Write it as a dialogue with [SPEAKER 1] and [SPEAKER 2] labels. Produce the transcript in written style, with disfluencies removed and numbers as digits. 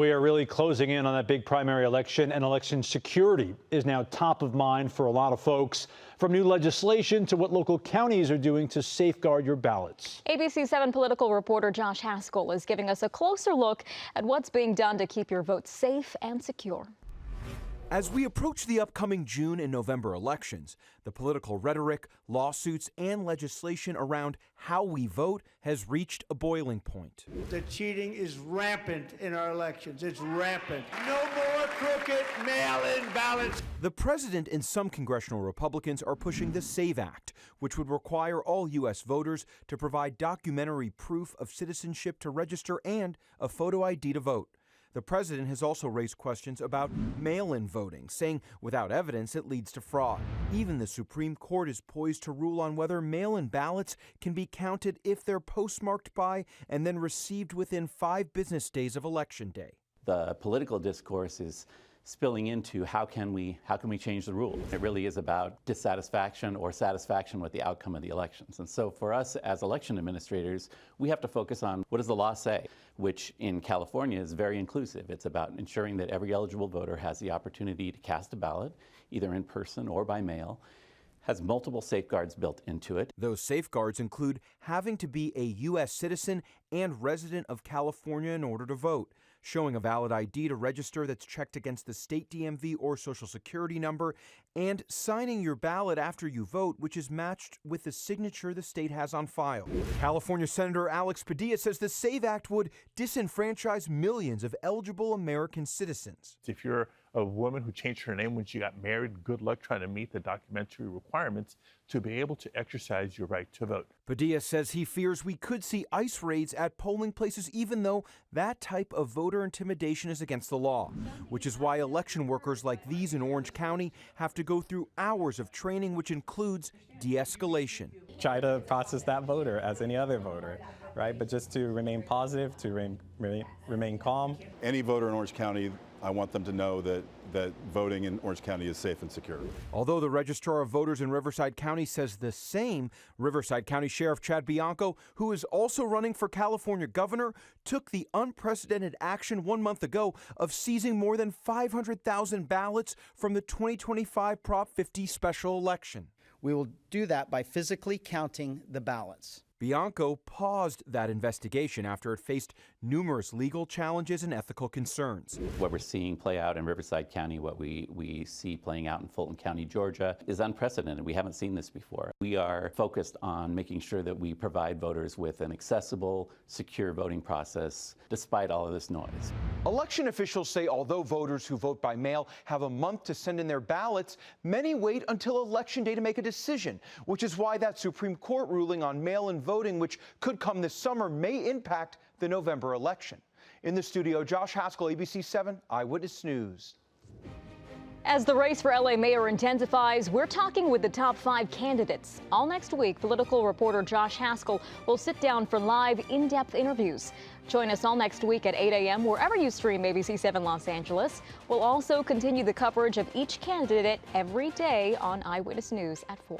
[SPEAKER 1] We are really closing in on that big primary election, and election security is now top of mind for a lot of folks, from new legislation to what local counties are doing to safeguard your ballots.
[SPEAKER 2] ABC 7 political reporter Josh Haskell is giving us a closer look at what's being done to keep your vote safe and secure.
[SPEAKER 3] As we approach the upcoming June and November elections, the political rhetoric, lawsuits, and legislation around how we vote has reached a boiling point.
[SPEAKER 4] The cheating is rampant in our elections. It's rampant. No more crooked mail-in ballots.
[SPEAKER 3] The president and some congressional Republicans are pushing the SAVE Act, which would require all U.S. voters to provide documentary proof of citizenship to register and a photo ID to vote. The president has also raised questions about mail-in voting, saying without evidence it leads to fraud. Even the Supreme Court is poised to rule on whether mail-in ballots can be counted if they're postmarked by and then received within 5 business days of Election Day.
[SPEAKER 5] The political discourse is spilling into how can we change the rules. It really is about dissatisfaction or satisfaction with the outcome of the elections. And so for us as election administrators, we have to focus on what does the law say, which in California is very inclusive. It's about ensuring that every eligible voter has the opportunity to cast a ballot, either in person or by mail, has multiple safeguards built into it.
[SPEAKER 3] Those safeguards include having to be a U.S. citizen and resident of California in order to vote, showing a valid ID to register that's checked against the state DMV or Social Security number, and signing your ballot after you vote, which is matched with the signature the state has on file. California Senator Alex Padilla says the SAVE Act would disenfranchise millions of eligible American citizens.
[SPEAKER 6] If you're a woman who changed her name when she got married, good luck trying to meet the documentary requirements to be able to exercise your right to vote.
[SPEAKER 3] Padilla says he fears we could see ICE raids at polling places, even though that type of voter intimidation is against the law, which is why election workers like these in Orange County have to go through hours of training, which includes de-escalation.
[SPEAKER 7] Try to process that voter as any other voter, right? But just to remain positive, to remain calm.
[SPEAKER 8] Any voter in Orange County, I want them to know that voting in Orange County is safe and secure.
[SPEAKER 3] Although the Registrar of Voters in Riverside County says the same, Riverside County Sheriff Chad Bianco, who is also running for California governor, took the unprecedented action 1 month ago of seizing more than 500,000 ballots from the 2025 Prop 50 special election.
[SPEAKER 9] We will do that by physically counting the ballots.
[SPEAKER 3] Bianco paused that investigation after it faced numerous legal challenges and ethical concerns.
[SPEAKER 5] What we're seeing play out in Riverside County, what we see playing out in Fulton County, Georgia, is unprecedented. We haven't seen this before. We are focused on making sure that we provide voters with an accessible, secure voting process, despite all of this noise.
[SPEAKER 3] Election officials say although voters who vote by mail have a month to send in their ballots, many wait until Election Day to make a decision, which is why that Supreme Court ruling on mail-in voting, which could come this summer, may impact the November election. In the studio, Josh Haskell, ABC 7 Eyewitness News.
[SPEAKER 2] As the race for LA mayor intensifies, we're talking with the top 5 candidates. All next week, political reporter Josh Haskell will sit down for live, in-depth interviews. Join us all next week at 8 a.m. wherever you stream ABC 7 Los Angeles. We'll also continue the coverage of each candidate every day on Eyewitness News at 4.